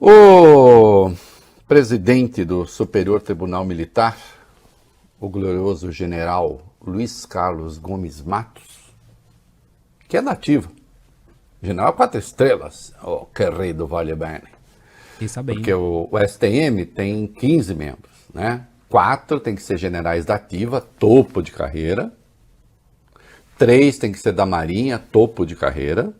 O presidente do Superior Tribunal Militar, o glorioso general Luiz Carlos Gomes Matos, que é da ativa, general 4 estrelas, o querido Vale Bene, porque o STM tem 15 membros, né? 4 tem que ser generais da ativa, topo de carreira, 3 tem que ser da Marinha, topo de carreira,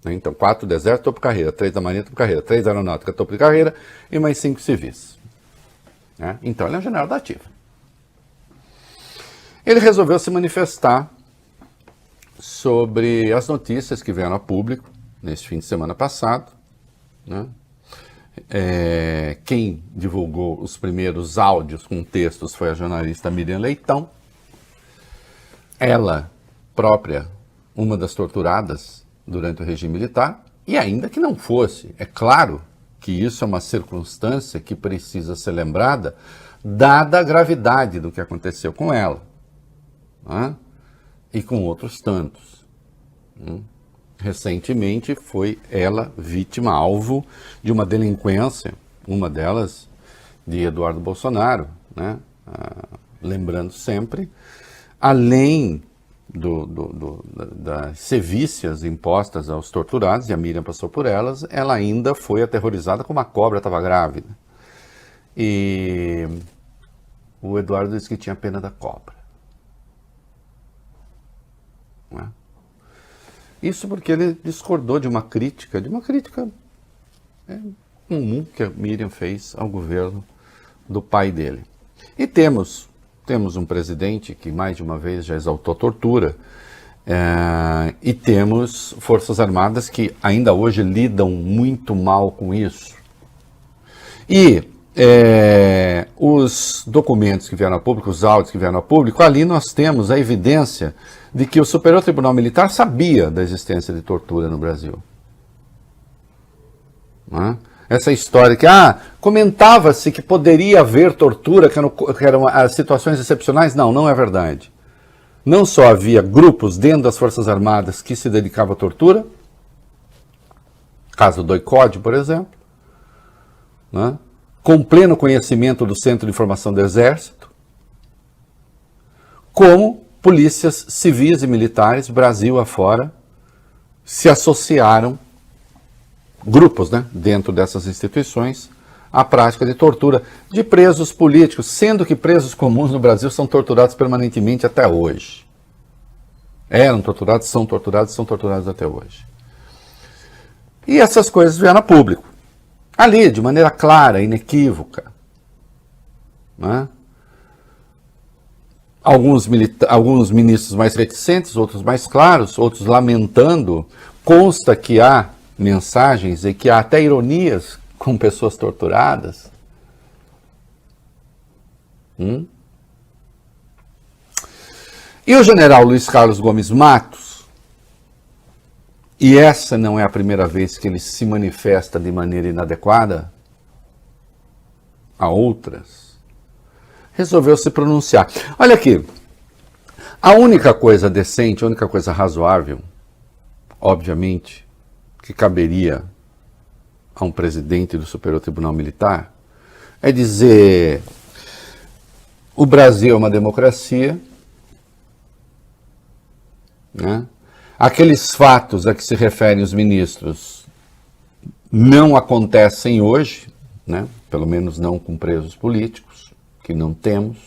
né? Então 4 do Exército, topo de carreira, 3 da Marinha, topo de carreira, 3 da Aeronáutica, topo de carreira, e mais 5 civis. Né? Então ele é um general da ativa. Ele resolveu se manifestar sobre as notícias que vieram a público nesse fim de semana passado, né? Quem divulgou os primeiros áudios com textos foi a jornalista Miriam Leitão. Ela própria, uma das torturadas durante o regime militar, e ainda que não fosse, é claro que isso é uma circunstância que precisa ser lembrada, dada a gravidade do que aconteceu com ela, né? E com outros tantos. Recentemente foi ela vítima, alvo de uma delinquência, uma delas de Eduardo Bolsonaro, né? Lembrando sempre, além das sevícias impostas aos torturados, e a Miriam passou por elas, ela ainda foi aterrorizada como a cobra estava grávida. E o Eduardo disse que tinha pena da cobra. Não é? Isso porque ele discordou de uma crítica comum que a Miriam fez ao governo do pai dele. E temos um presidente que mais de uma vez já exaltou a tortura, e temos forças armadas que ainda hoje lidam muito mal com isso. E os documentos que vieram a público, os áudios que vieram a público, ali nós temos a evidência de que o Superior Tribunal Militar sabia da existência de tortura no Brasil. Não é? Essa história que, comentava-se que poderia haver tortura, que eram as situações excepcionais. Não, não é verdade. Não só havia grupos dentro das Forças Armadas que se dedicavam à tortura, caso do ICOD, por exemplo, né? Com pleno conhecimento do Centro de Informação do Exército, como polícias civis e militares, Brasil afora, se associaram, grupos, né, dentro dessas instituições, à prática de tortura de presos políticos, sendo que presos comuns no Brasil são torturados permanentemente até hoje. Eram torturados, são torturados até hoje. E essas coisas vieram a público. Ali, de maneira clara, inequívoca. Né? Alguns ministros mais reticentes, outros mais claros, outros lamentando. Consta que há mensagens e que há até ironias com pessoas torturadas. E o general Luiz Carlos Gomes Matos, e essa não é a primeira vez que ele se manifesta de maneira inadequada a outras, resolveu se pronunciar. Olha aqui, a única coisa decente, a única coisa razoável, obviamente, que caberia a um presidente do Superior Tribunal Militar é dizer: o Brasil é uma democracia, né? Aqueles fatos a que se referem os ministros não acontecem hoje, né? Pelo menos não com presos políticos, que não temos,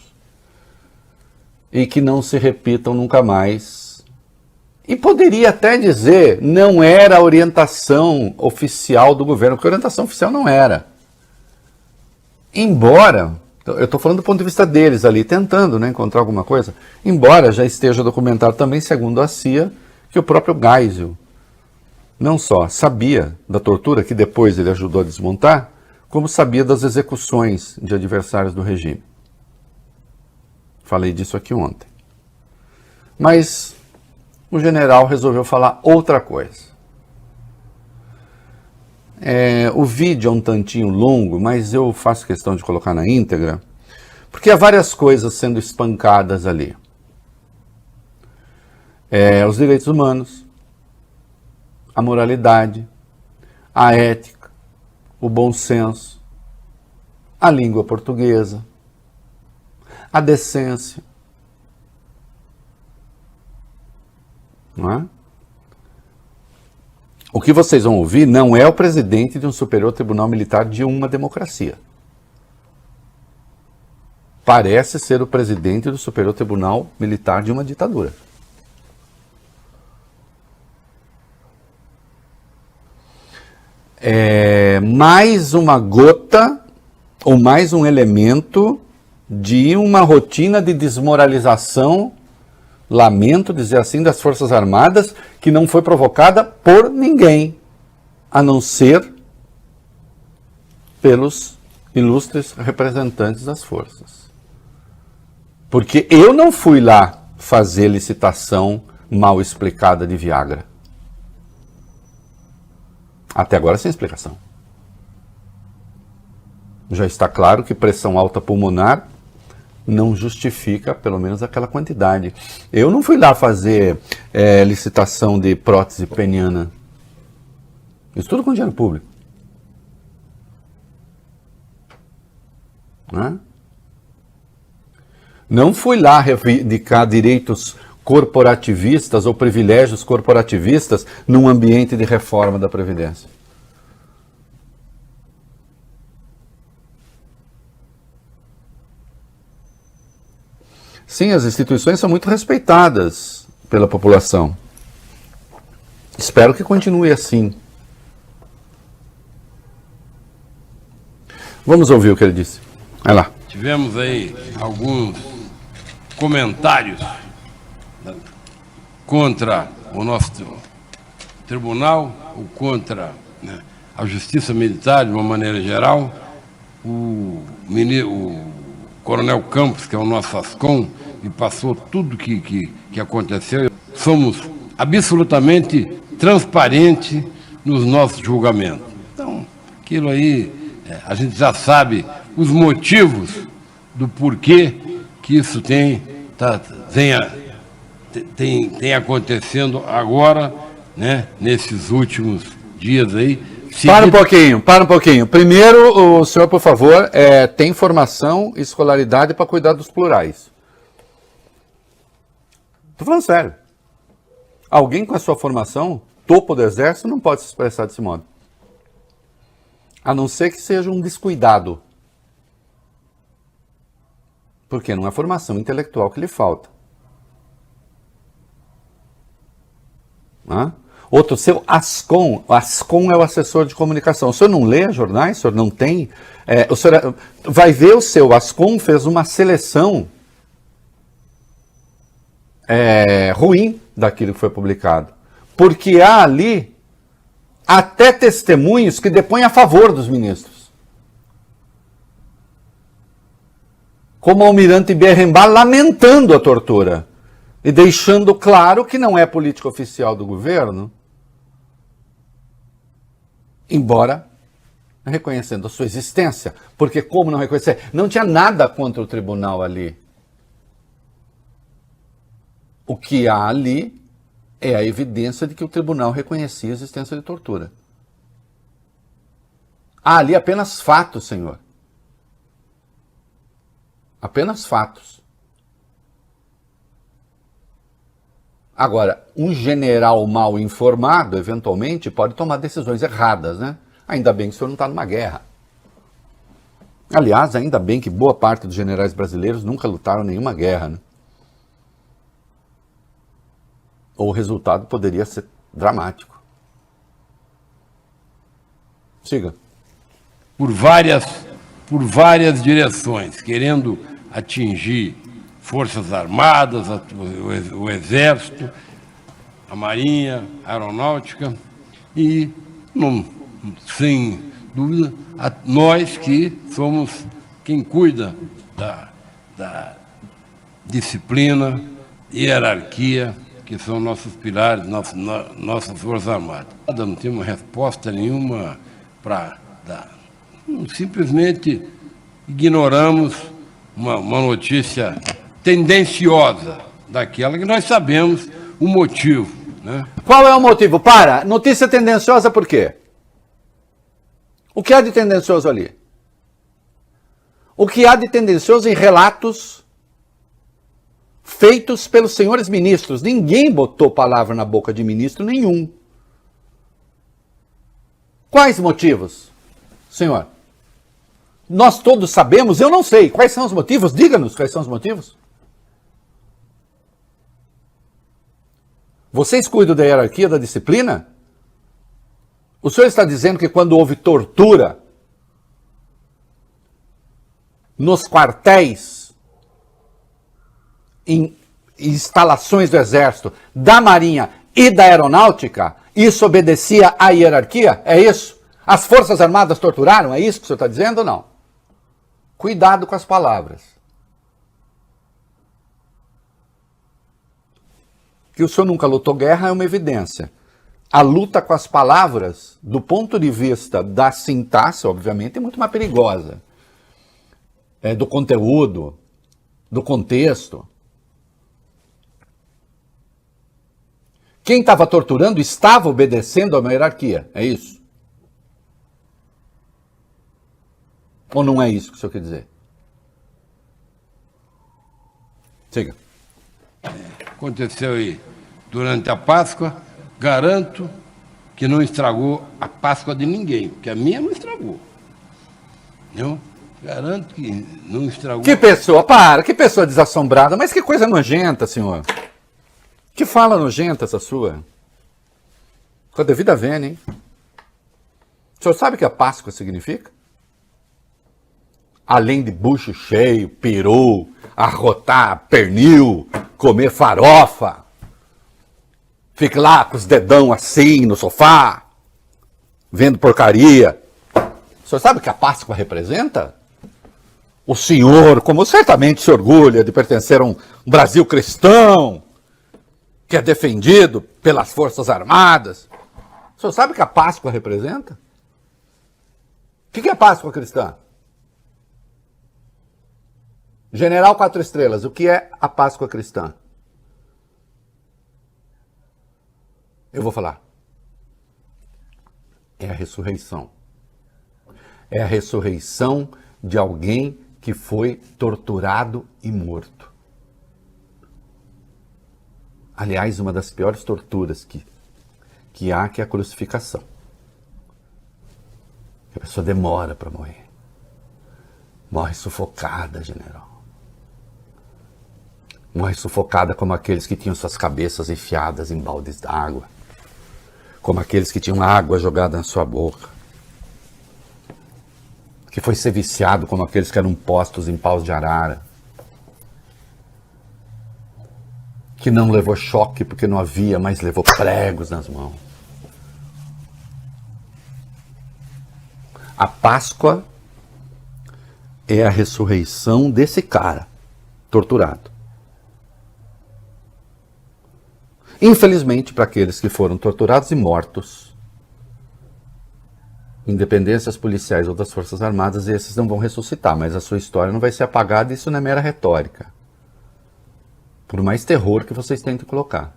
e que não se repitam nunca mais. E poderia até dizer, não era a orientação oficial do governo, porque a orientação oficial não era. Embora, eu estou falando do ponto de vista deles ali, tentando, né, encontrar alguma coisa, embora já esteja documentado também, segundo a CIA, que o próprio Geisel não só sabia da tortura, que depois ele ajudou a desmontar, como sabia das execuções de adversários do regime. Falei disso aqui ontem. Mas o general resolveu falar outra coisa. O vídeo é um tantinho longo, mas eu faço questão de colocar na íntegra, porque há várias coisas sendo espancadas ali. Os direitos humanos, a moralidade, a ética, o bom senso, a língua portuguesa, a decência. Não é? O que vocês vão ouvir não é o presidente de um Superior Tribunal Militar de uma democracia. Parece ser o presidente do Superior Tribunal Militar de uma ditadura. É mais uma gota ou mais um elemento de uma rotina de desmoralização, lamento dizer assim, das Forças Armadas, que não foi provocada por ninguém, a não ser pelos ilustres representantes das forças. Porque eu não fui lá fazer licitação mal explicada de Viagra. Até agora sem explicação. Já está claro que pressão alta pulmonar não justifica, pelo menos, aquela quantidade. Eu não fui lá fazer licitação de prótese peniana. Isso tudo com dinheiro público. Não fui lá reivindicar direitos corporativistas ou privilégios corporativistas num ambiente de reforma da Previdência. Sim, as instituições são muito respeitadas pela população. Espero que continue assim. Vamos ouvir o que ele disse. Vai lá. Tivemos aí alguns comentários contra o nosso tribunal, ou contra a justiça militar de uma maneira geral. O Coronel Campos, que é o nosso ASCOM, me passou tudo que aconteceu. Somos absolutamente transparentes nos nossos julgamentos. Então, aquilo aí, a gente já sabe os motivos do porquê que isso tem acontecendo agora, né, nesses últimos dias aí. Para um pouquinho. Primeiro, o senhor, por favor, tem formação e escolaridade para cuidar dos plurais. Estou falando sério. Alguém com a sua formação, topo do exército, não pode se expressar desse modo. A não ser que seja um descuidado. Porque não é formação intelectual que lhe falta. Outro, seu ASCOM. O ASCOM é o assessor de comunicação. O senhor não lê jornais? O senhor não tem? O senhor vai ver, o seu ASCOM fez uma seleção ruim daquilo que foi publicado. Porque há ali até testemunhos que depõem a favor dos ministros. Como o almirante Berrembar lamentando a tortura e deixando claro que não é política oficial do governo, embora reconhecendo a sua existência. Porque como não reconhecer? Não tinha nada contra o tribunal ali. O que há ali é a evidência de que o tribunal reconhecia a existência de tortura. Há ali apenas fatos, senhor. Apenas fatos. Agora, um general mal informado, eventualmente, pode tomar decisões erradas, né? Ainda bem que o senhor não está numa guerra. Aliás, ainda bem que boa parte dos generais brasileiros nunca lutaram em nenhuma guerra, né? Ou o resultado poderia ser dramático. Siga. Por várias direções, querendo atingir Forças Armadas, o Exército, a Marinha, a Aeronáutica e, sem dúvida, nós que somos quem cuida da disciplina, hierarquia, que são nossos pilares, nossas Forças Armadas. Não tem uma resposta nenhuma para dar. Simplesmente ignoramos uma notícia tendenciosa daquela que nós sabemos o motivo, né? Qual é o motivo? Notícia tendenciosa por quê? O que há de tendencioso ali? O que há de tendencioso em relatos feitos pelos senhores ministros? Ninguém botou palavra na boca de ministro nenhum. Quais motivos, senhor? Nós todos sabemos, eu não sei. Quais são os motivos? Diga-nos quais são os motivos. Vocês cuidam da hierarquia, da disciplina? O senhor está dizendo que quando houve tortura nos quartéis, em instalações do Exército, da Marinha e da Aeronáutica, isso obedecia à hierarquia? É isso? As Forças Armadas torturaram? É isso que o senhor está dizendo ou não? Cuidado com as palavras. Que o senhor nunca lutou guerra é uma evidência. A luta com as palavras, do ponto de vista da sintaxe, obviamente, é muito mais perigosa. Do conteúdo, do contexto. Quem estava torturando estava obedecendo a uma hierarquia, é isso? Ou não é isso que o senhor quer dizer? Siga. Aconteceu aí durante a Páscoa, garanto que não estragou a Páscoa de ninguém, porque a minha não estragou. Não? Garanto que não estragou. Que pessoa desassombrada, mas que coisa nojenta, senhor. Que fala nojenta essa sua. Com a devida vênia, hein? O senhor sabe o que a Páscoa significa? Além de bucho cheio, peru, arrotar pernil, comer farofa, fique lá com os dedão assim no sofá, vendo porcaria. O senhor sabe o que a Páscoa representa? O senhor, como certamente se orgulha de pertencer a um Brasil cristão, que é defendido pelas Forças Armadas. O senhor sabe o que a Páscoa representa? O que é a Páscoa cristã? General 4 Estrelas, o que é a Páscoa cristã? Eu vou falar. É a ressurreição. É a ressurreição de alguém que foi torturado e morto. Aliás, uma das piores torturas que há, que é a crucificação. A pessoa demora para morrer. Morre sufocada, general. Morre sufocada como aqueles que tinham suas cabeças enfiadas em baldes d'água. Como aqueles que tinham água jogada na sua boca. Que foi ser viciado como aqueles que eram postos em paus de arara. Que não levou choque porque não havia, mas levou pregos nas mãos. A Páscoa é a ressurreição desse cara torturado. Infelizmente, para aqueles que foram torturados e mortos, independências policiais ou das Forças Armadas, esses não vão ressuscitar, mas a sua história não vai ser apagada, isso não é mera retórica. Por mais terror que vocês tentem colocar.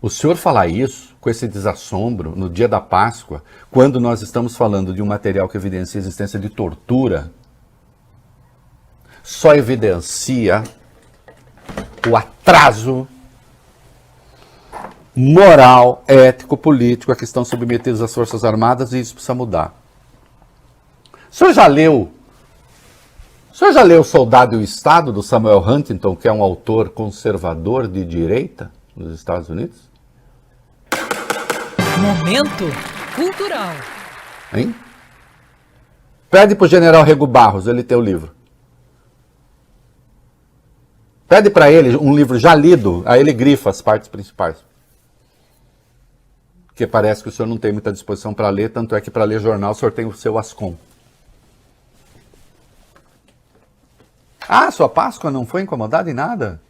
O senhor falar isso, com esse desassombro, no dia da Páscoa, quando nós estamos falando de um material que evidencia a existência de tortura, só evidencia o atraso moral, ético, político a que estão submetidas as Forças Armadas, e isso precisa mudar. O senhor já leu Soldado e o Estado, do Samuel Huntington, que é um autor conservador de direita nos Estados Unidos? Momento cultural. Hein? Pede para o general Rego Barros ele ter o livro. Pede para ele um livro já lido, aí ele grifa as partes principais. Porque parece que o senhor não tem muita disposição para ler, tanto é que para ler jornal o senhor tem o seu Ascom. Ah, sua Páscoa não foi incomodada em nada?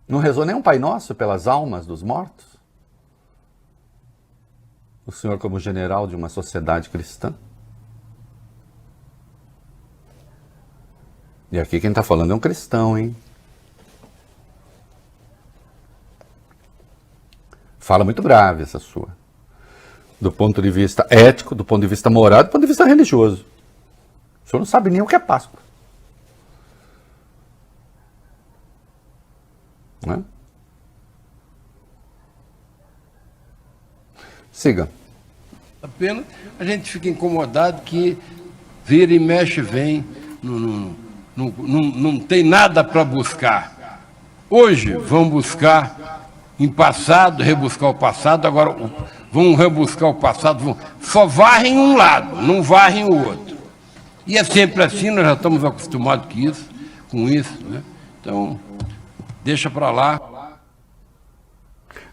Não rezou nem um Pai Nosso pelas almas dos mortos? O senhor como general de uma sociedade cristã? E aqui quem está falando é um cristão, hein? Fala muito grave essa sua. do ponto de vista ético, do ponto de vista moral, do ponto de vista religioso. O senhor não sabe nem o que é Páscoa. Não é? Siga. Apenas a gente fica incomodado que vira e mexe, vem, não tem nada para buscar. Hoje vão buscar em passado, rebuscar o passado, agora vão rebuscar o passado, só varrem um lado, não varrem o outro. E é sempre assim, nós já estamos acostumados com isso, né? Então, deixa para lá.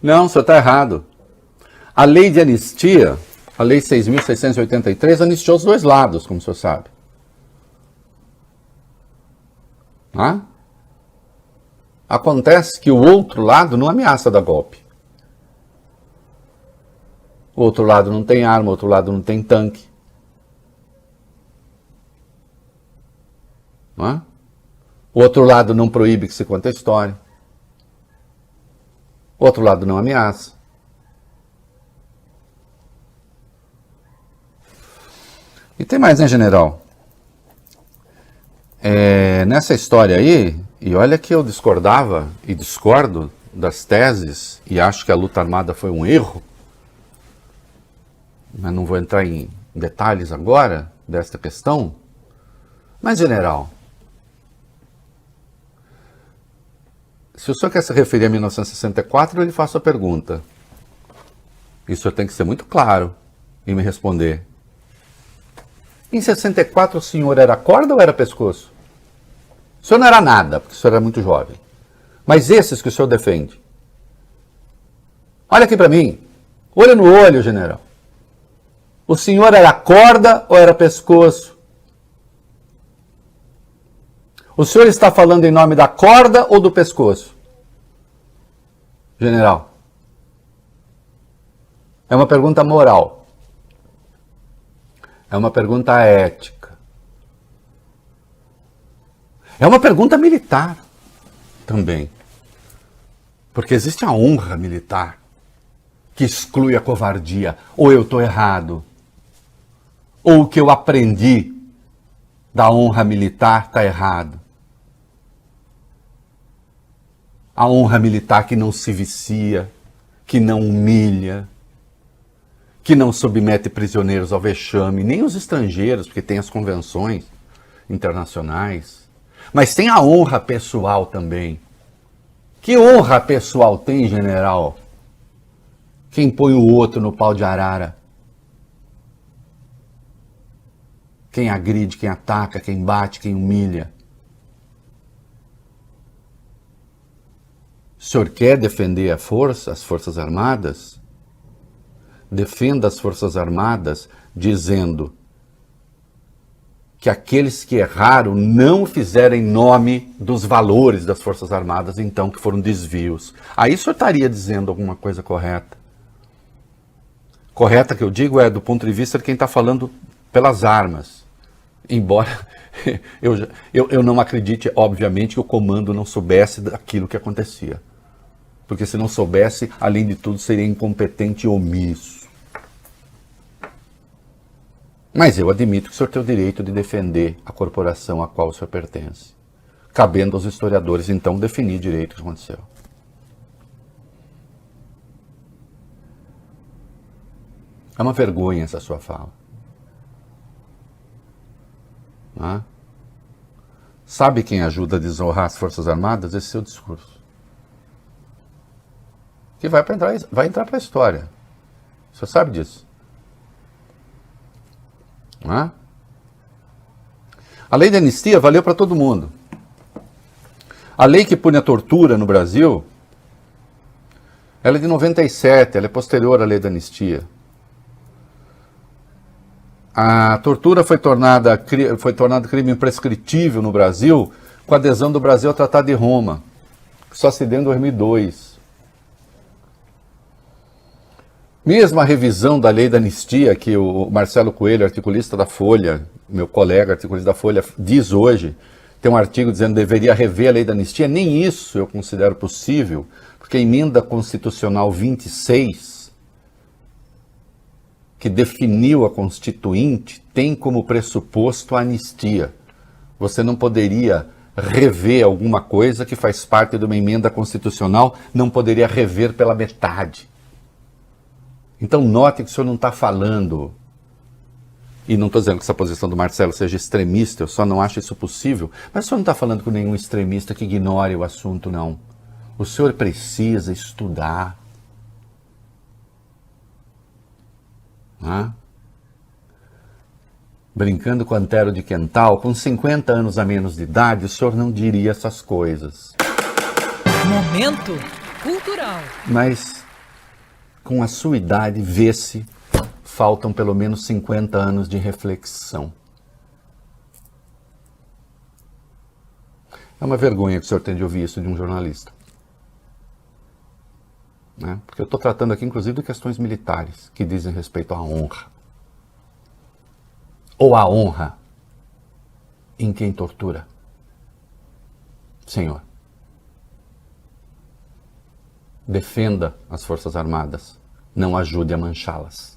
Não, o senhor está errado. A lei de anistia, a lei 6.683, anistiou os dois lados, como o senhor sabe. Ah? Acontece que o outro lado não ameaça dar golpe. O outro lado não tem arma, o outro lado não tem tanque. Não é? O outro lado não proíbe que se conte a história. O outro lado não ameaça. E tem mais, né, general? Nessa história aí, e olha que eu discordava e discordo das teses, e acho que a luta armada foi um erro, mas não vou entrar em detalhes agora desta questão. Mas, general, se o senhor quer se referir a 1964, eu lhe faço a pergunta. E o senhor tem que ser muito claro em me responder. Em 64 o senhor era corda ou era pescoço? O senhor não era nada, porque o senhor era muito jovem. Mas esses que o senhor defende. Olha aqui para mim. Olho no olho, general. O senhor era corda ou era pescoço? O senhor está falando em nome da corda ou do pescoço? General. É uma pergunta moral. É uma pergunta ética. É uma pergunta militar também. Porque existe a honra militar que exclui a covardia. Ou eu estou errado. Ou o que eu aprendi da honra militar está errado. A honra militar que não se vicia, que não humilha, que não submete prisioneiros ao vexame, nem os estrangeiros, porque tem as convenções internacionais. Mas tem a honra pessoal também. Que honra pessoal tem, general? Quem põe o outro no pau de arara? Quem agride, quem ataca, quem bate, quem humilha? O senhor quer defender a força, as Forças Armadas? Defenda as Forças Armadas dizendo que aqueles que erraram não fizeram em nome dos valores das Forças Armadas, então que foram desvios. Aí o senhor estaria dizendo alguma coisa correta. Correta que eu digo é do ponto de vista de quem está falando pelas armas. Embora eu não acredite, obviamente, que o comando não soubesse daquilo que acontecia. Porque se não soubesse, além de tudo, seria incompetente e omisso. Mas eu admito que o senhor tem o direito de defender a corporação a qual o senhor pertence. Cabendo aos historiadores, então, definir direito o que aconteceu. É uma vergonha essa sua fala. Ah? Sabe quem ajuda a desonrar as Forças Armadas? Esse seu discurso. Que vai entrar para a história. O senhor sabe disso? Ah? A lei de anistia valeu para todo mundo. A lei que pune a tortura no Brasil, ela é de 97, ela é posterior à lei da anistia. A tortura foi tornada crime imprescritível no Brasil com a adesão do Brasil ao Tratado de Roma, que só se deu em 2002. Mesmo a revisão da lei da anistia, que o Marcelo Coelho, articulista da Folha, meu colega articulista da Folha, diz hoje, tem um artigo dizendo que deveria rever a lei da anistia, nem isso eu considero possível, porque a emenda constitucional 26 que definiu a Constituinte tem como pressuposto a anistia. Você não poderia rever alguma coisa que faz parte de uma emenda constitucional, não poderia rever pela metade. Então note que o senhor não está falando, e não estou dizendo que essa posição do Marcelo seja extremista, eu só não acho isso possível, mas o senhor não está falando com nenhum extremista que ignore o assunto, não. O senhor precisa estudar. Brincando com Antero de Quental, com 50 anos a menos de idade, o senhor não diria essas coisas. Momento cultural. Mas com a sua idade, vê-se, faltam pelo menos 50 anos de reflexão. É uma vergonha que o senhor tem de ouvir isso de um jornalista. Né? Porque eu estou tratando aqui, inclusive, de questões militares que dizem respeito à honra. Ou a honra em quem tortura. Senhor, defenda as Forças Armadas, não ajude a manchá-las.